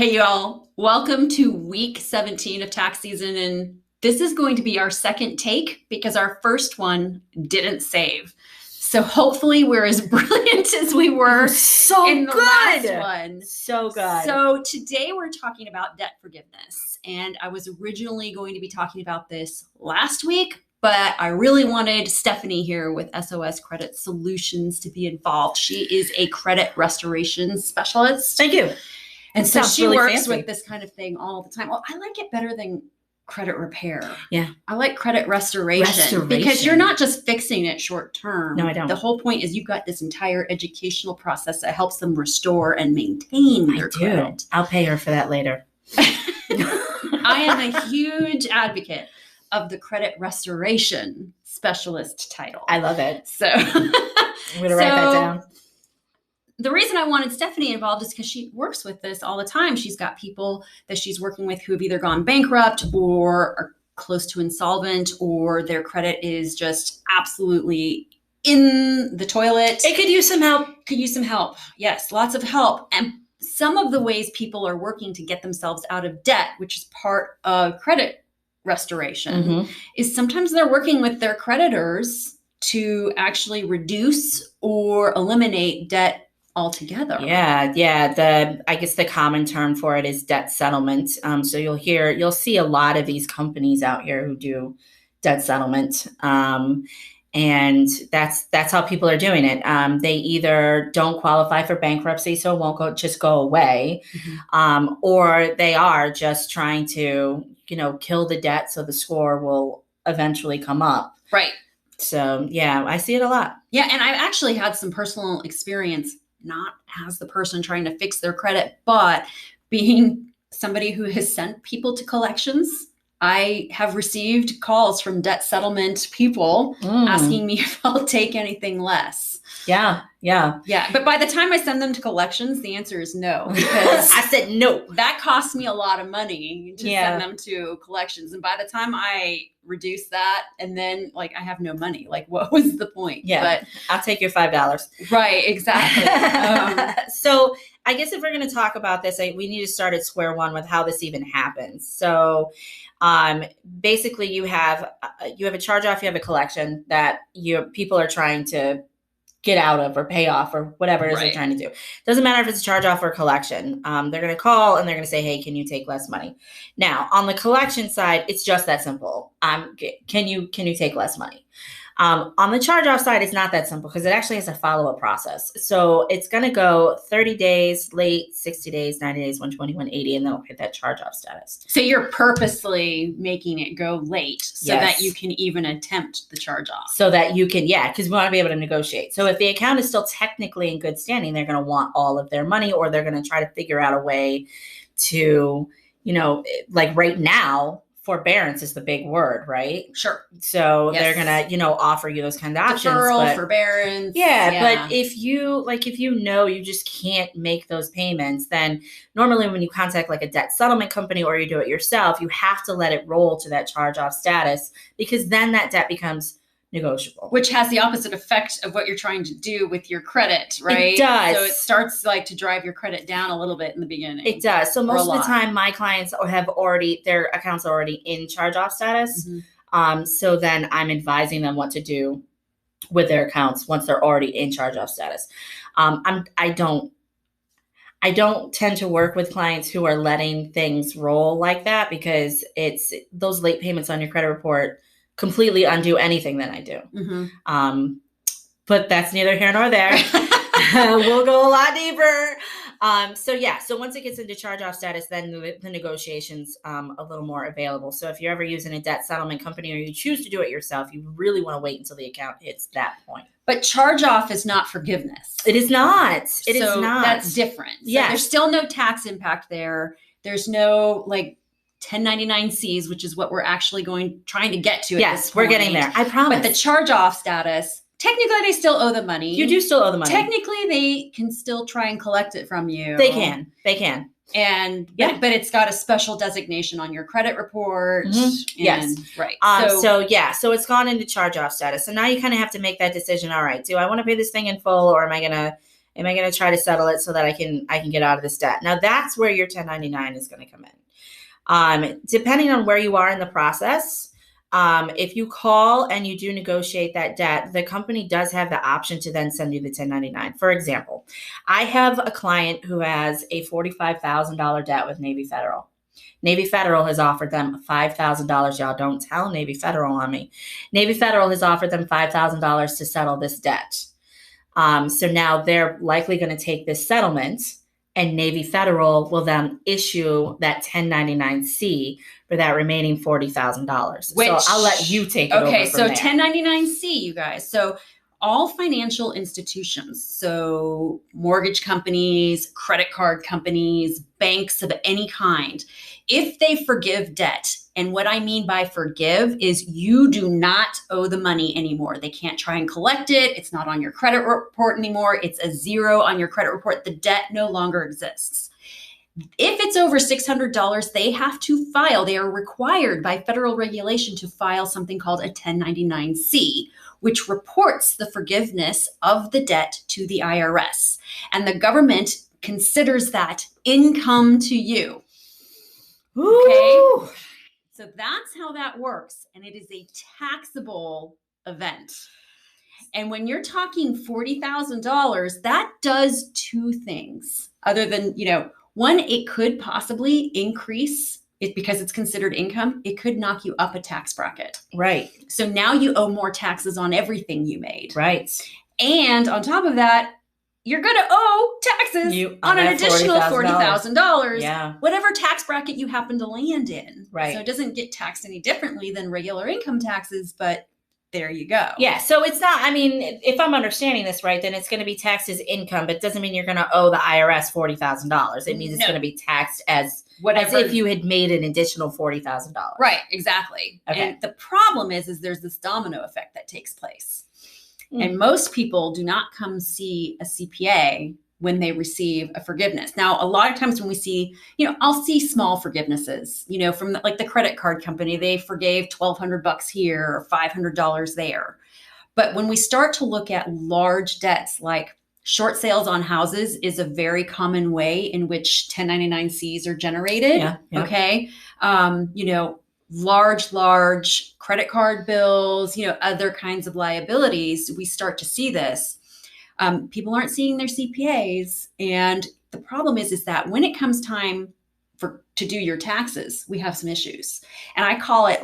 Hey, y'all. Welcome to week 17 of tax season. And this is going to be our second take because our first one didn't save. So hopefully we're as brilliant as we were in the last one. So good. So today we're talking about debt forgiveness. And I was originally going to be talking about this last week, but I really wanted Stephanie here with SOS Credit Solutions to be involved. She is a credit restoration specialist. Thank you. And so she really works fancy. with this kind of thing all the time. Well, I like it better than credit repair. Yeah. I like credit restoration because you're not just fixing it short term. No, I don't. The whole point is you've got this entire educational process that helps them restore and maintain their credit. I'll pay her for that later. I am a huge advocate of the credit restoration specialist title. I love it. So I'm going to write that down. The reason I wanted Stephanie involved is because she works with this all the time. She's got people that she's working with who have either gone bankrupt or are close to insolvent, or their credit is just absolutely in the toilet. It could use some help. Could use some help. Yes, lots of help. And some of the ways people are working to get themselves out of debt, which is part of credit restoration, is sometimes they're working with their creditors to actually reduce or eliminate debt altogether. Yeah. I guess the common term for it is debt settlement. So you'll see a lot of these companies out here who do debt settlement. And that's how people are doing it. They either don't qualify for bankruptcy, so it won't just go away, or they are just trying to, kill the debt so the score will eventually come up. Right. So yeah, I see it a lot. Yeah, and I've actually had some personal experience, not as the person trying to fix their credit, but being somebody who has sent people to collections. I have received calls from debt settlement people asking me if I'll take anything less. Yeah. But by the time I send them to collections, the answer is no. Because I said no. That cost me a lot of money to send them to collections. And by the time I reduce that, and then I have no money, what was the point? Yeah, but I'll take your $5. Right, exactly. So I guess if we're going to talk about this, we need to start at square one with how this even happens. So basically you have a charge off, you have a collection that people are trying to get out of or pay off or whatever it is they're trying to do. Doesn't matter if it's a charge off or a collection. They're going to call and they're going to say, hey, can you take less money? Now, on the collection side, it's just that simple. Can you take less money? On the charge off side, it's not that simple because it actually has a follow-up process. So it's going to go 30 days late, 60 days, 90 days, 120, 180, and then it'll hit that charge off status. So you're purposely making it go late so that you can even attempt the charge off. So that you can, because we want to be able to negotiate. So if the account is still technically in good standing, they're going to want all of their money, or they're going to try to figure out a way to, right now, forbearance is the big word, right? Sure. So they're going to, offer you those kind of options. Deferral, forbearance. But if you you just can't make those payments, then normally when you contact a debt settlement company or you do it yourself, you have to let it roll to that charge off status, because then that debt becomes negotiable. Which has the opposite effect of what you're trying to do with your credit, right? It does. So it starts to drive your credit down a little bit in the beginning. It does. So most of the time my clients have their accounts are already in charge off status. So then I'm advising them what to do with their accounts once they're already in charge off status. I don't tend to work with clients who are letting things roll like that, because it's those late payments on your credit report completely undo anything that I do. But that's neither here nor there. We'll go a lot deeper. So once it gets into charge off status, then the negotiation's a little more available. So if you're ever using a debt settlement company or you choose to do it yourself, you really want to wait until the account hits that point. But charge off is not forgiveness. It is not. It is not. That's different. So there's still no tax impact there. There's no 1099-Cs, which is what we're actually trying to get to. Yes, we're getting there. I promise. But the charge-off status, technically they still owe the money. You do still owe the money. Technically they can still try and collect it from you. They can. And but it's got a special designation on your credit report. Yes. Right. So it's gone into charge off status. So now you kind of have to make that decision. All right, do I want to pay this thing in full, or am I going to Am I going to try to settle it so that I can get out of this debt? Now that's where your 1099 is going to come in. Depending on where you are in the process, if you call and you do negotiate that debt, the company does have the option to then send you the 1099. For example, I have a client who has a $45,000 debt with Navy Federal. Navy Federal has offered them $5,000. Y'all don't tell Navy Federal on me. Navy Federal has offered them $5,000 to settle this debt. So now they're likely going to take this settlement, and Navy Federal will then issue that 1099-C for that remaining $40,000. So I'll let you take it over from so there. 1099-C, you guys. So all financial institutions, so mortgage companies, credit card companies, banks of any kind, if they forgive debt, and what I mean by forgive is you do not owe the money anymore. They can't try and collect it. It's not on your credit report anymore. It's a zero on your credit report. The debt no longer exists. If it's over $600, they have to file. They are required by federal regulation to file something called a 1099-C, which reports the forgiveness of the debt to the IRS. And the government considers that income to you. Okay? Ooh. So that's how that works. And it is a taxable event. And when you're talking $40,000, that does two things other than, one, it could possibly increase it because it's considered income. It could knock you up a tax bracket. Right. So now you owe more taxes on everything you made. Right. And on top of that, you're going to owe taxes on an additional $40,000. Yeah. Whatever tax bracket you happen to land in. Right. So it doesn't get taxed any differently than regular income taxes, but there you go. Yeah. So it's not, if I'm understanding this right, then it's going to be taxed as income, but it doesn't mean you're going to owe the IRS $40,000. It means it's going to be taxed as if you had made an additional $40,000. Right. Exactly. Okay. And the problem is there's this domino effect that takes place. And most people do not come see a CPA when they receive a forgiveness. Now, a lot of times when we see, I'll see small forgivenesses, from the credit card company, they forgave $1,200 here or $500 there. But when we start to look at large debts, like short sales on houses is a very common way in which 1099-Cs are generated. Yeah. Okay. Large credit card bills, other kinds of liabilities, we start to see this. People aren't seeing their CPAs. And the problem is that when it comes time to do your taxes, we have some issues. And I call it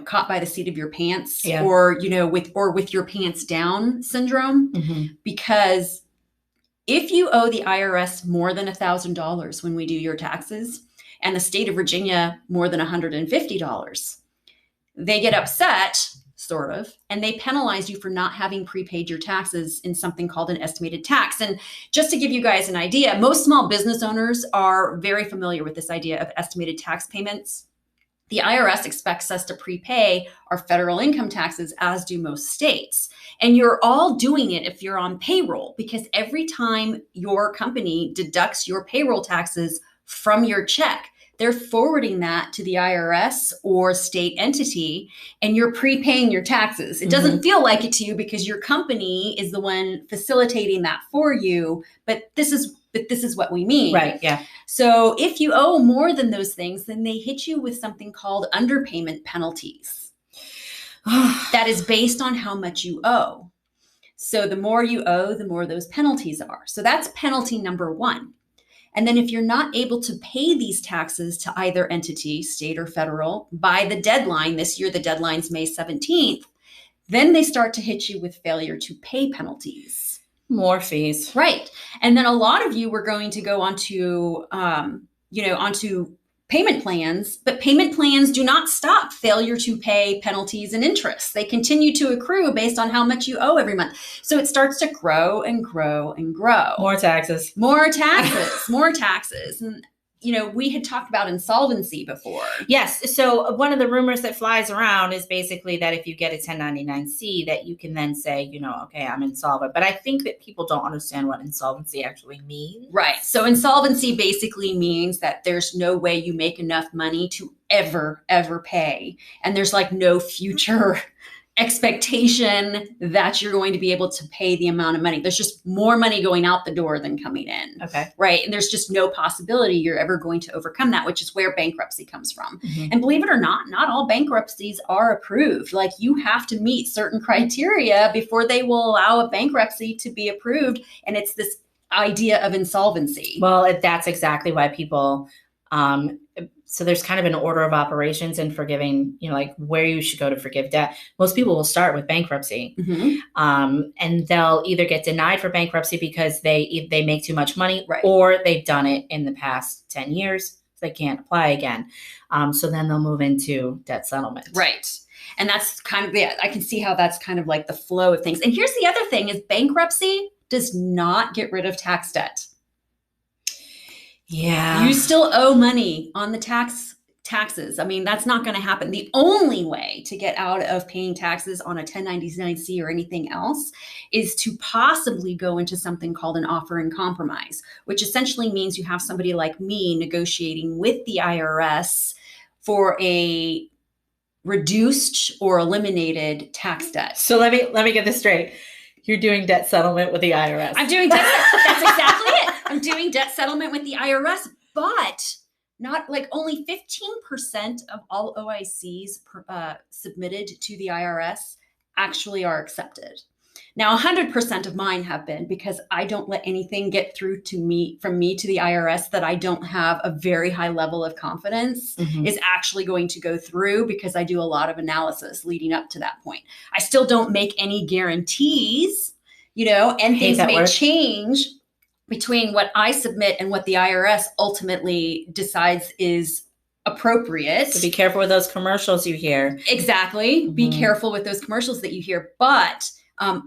caught by the seat of your pants or with your pants down syndrome, because if you owe the IRS more than $1,000 when we do your taxes, and the state of Virginia more than $150, they get upset, sort of, and they penalize you for not having prepaid your taxes in something called an estimated tax. And just to give you guys an idea, most small business owners are very familiar with this idea of estimated tax payments. The IRS expects us to prepay our federal income taxes, as do most states. And you're all doing it if you're on payroll, because every time your company deducts your payroll taxes from your check, they're forwarding that to the IRS or state entity, and you're prepaying your taxes. It doesn't feel like it to you because your company is the one facilitating that for you, but this is what we mean. Right, yeah. So if you owe more than those things, then they hit you with something called underpayment penalties. That is based on how much you owe. So the more you owe, the more those penalties are. So that's penalty number one. And then if you're not able to pay these taxes to either entity, state or federal, by the deadline, this year the deadline's May 17th, then they start to hit you with failure to pay penalties. More fees. Right. And then a lot of you were going to go onto payment plans, but payment plans do not stop failure to pay penalties and interest. They continue to accrue based on how much you owe every month. So it starts to grow and grow and grow. More taxes. More taxes, more taxes. And, we had talked about insolvency before. Yes. So one of the rumors that flies around is basically that if you get a 1099-C, that you can then say, okay, I'm insolvent. But I think that people don't understand what insolvency actually means. Right. So insolvency basically means that there's no way you make enough money to ever pay. And there's no future expectation that you're going to be able to pay the amount of money. There's just more money going out the door than coming in. Okay. Right. And there's just no possibility you're ever going to overcome that, which is where bankruptcy comes from. Mm-hmm. And believe it or not all bankruptcies are approved. Like, you have to meet certain criteria before they will allow a bankruptcy to be approved. And it's this idea of insolvency. Well, that's exactly why people, so there's kind of an order of operations in forgiving, like where you should go to forgive debt. Most people will start with bankruptcy, and they'll either get denied for bankruptcy because they make too much money, right, or they've done it in the past 10 years. So they can't apply again. So then they'll move into debt settlement. Right. And that's kind of, I can see how that's kind of like the flow of things. And here's the other thing is bankruptcy does not get rid of tax debt. Yeah. You still owe money on the taxes. I mean, that's not going to happen. The only way to get out of paying taxes on a 1099-C or anything else is to possibly go into something called an offer in compromise, which essentially means you have somebody like me negotiating with the IRS for a reduced or eliminated tax debt. So let me get this straight. You're doing debt settlement with the IRS. I'm doing debt. That's exactly it. I'm doing debt settlement with the IRS, but not like only 15% of all OICs submitted to the IRS actually are accepted. Now, 100% of mine have been, because I don't let anything get through from me to the IRS that I don't have a very high level of confidence is actually going to go through, because I do a lot of analysis leading up to that point. I still don't make any guarantees, and things may change between what I submit and what the IRS ultimately decides is appropriate. So be careful with those commercials you hear. Exactly. Be careful with those commercials that you hear. But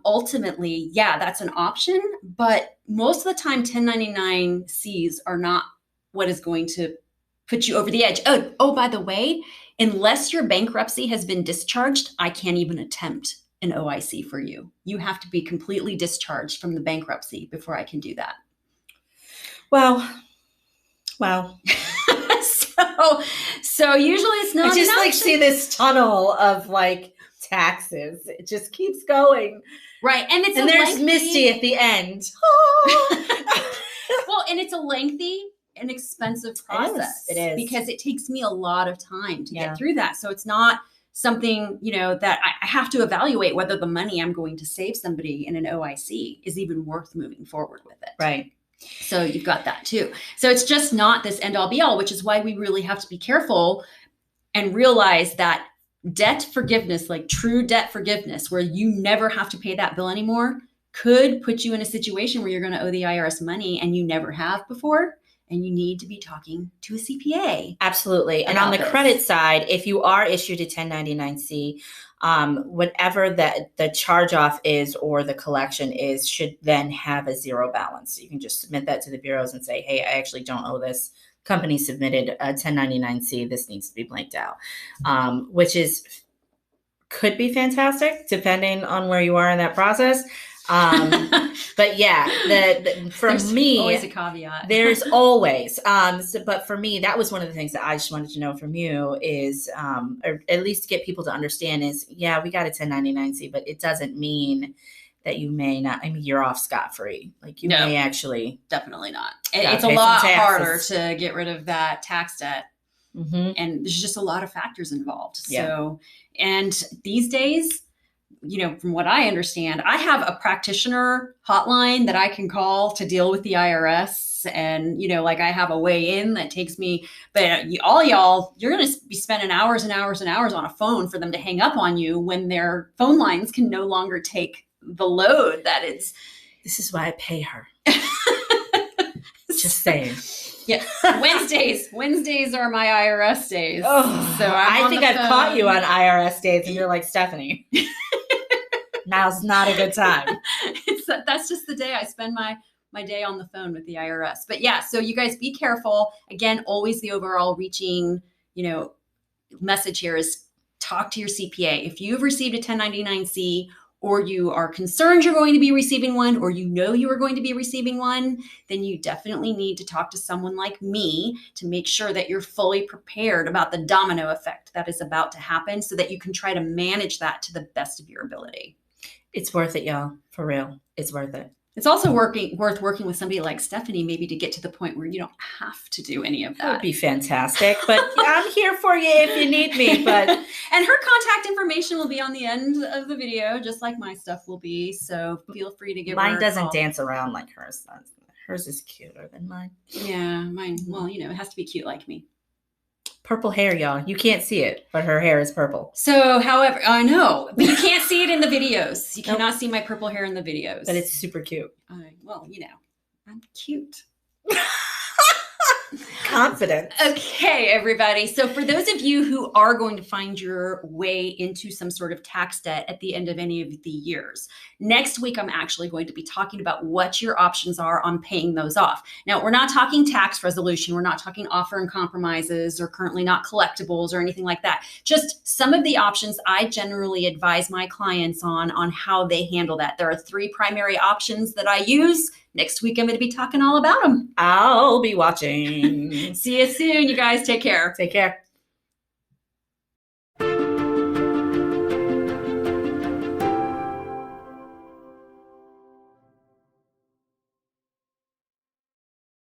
ultimately, yeah, that's an option. But most of the time, 1099-Cs are not what is going to put you over the edge. Oh, by the way, unless your bankruptcy has been discharged, I can't even attempt an OIC for you. You have to be completely discharged from the bankruptcy before I can do that. Well. So usually it's not. I just see this tunnel of taxes. It just keeps going. Right. And there's Misty at the end. Well, and it's a lengthy and expensive process. It is. Because it takes me a lot of time to get through that. So it's not something, that I have to evaluate whether the money I'm going to save somebody in an OIC is even worth moving forward with it. Right. So you've got that too. So it's just not this end all be all, which is why we really have to be careful and realize that debt forgiveness, like true debt forgiveness, where you never have to pay that bill anymore, could put you in a situation where you're going to owe the IRS money and you never have before. And you need to be talking to a CPA. Absolutely. And on the credit side, if you are issued a 1099-C, whatever the charge off is or the collection is should then have a zero balance. You can just submit that to the bureaus and say, hey, I actually don't owe this. Company submitted a 1099-C. This needs to be blanked out, which could be fantastic depending on where you are in that process. But yeah, there's me, always a caveat. There's always, but for me, that was one of the things that I just wanted to know from you is, or at least to get people to understand is, yeah, we got a 1099-C, but it doesn't mean that you may not, you're off scot-free. You may actually. Definitely not. It's a lot harder to get rid of that tax debt. And there's just a lot of factors involved. So, and these days, from what I understand, I have a practitioner hotline that I can call to deal with the IRS. And, I have a way in that takes me, but all y'all, you're going to be spending hours and hours and hours on a phone for them to hang up on you when their phone lines can no longer take the load that it's. This is why I pay her. Just saying. Yeah. Wednesdays are my IRS days. Oh, so I think I've caught you on IRS days and you're like, Stephanie. Now's not a good time. That's just the day I spend my day on the phone with the IRS. But yeah, so you guys be careful. Again, always the overall reaching, message here is talk to your CPA. If you've received a 1099-C or you are concerned you're going to be receiving one, or you know you are going to be receiving one, then you definitely need to talk to someone like me to make sure that you're fully prepared about the domino effect that is about to happen so that you can try to manage that to the best of your ability. It's worth it, y'all. For real. It's worth it. It's also worth working with somebody like Stephanie, maybe to get to the point where you don't have to do any of that. That would be fantastic. But I'm here for you if you need me. But and her contact information will be on the end of the video, just like my stuff will be. So feel free to give her a mine doesn't call. dance around like hers. Hers is cuter than mine. Yeah, mine. Well, you know, it has to be cute like me. Purple hair, y'all. You can't see it, but her hair is purple. So, however, I know, but you can't see it in the videos. You cannot see my purple hair in the videos. But it's super cute. Well, you know, I'm cute. Confident. Okay, everybody. So for those of you who are going to find your way into some sort of tax debt at the end of any of the years, next week I'm actually going to be talking about what your options are on paying those off. Now, we're not talking tax resolution. We're not talking offer and compromises or currently not collectibles or anything like that. Just some of the options I generally advise my clients on how they handle that. There are 3 primary options that I use. Next week, I'm going to be talking all about them. I'll be watching. See you soon, you guys. Take care. Take care.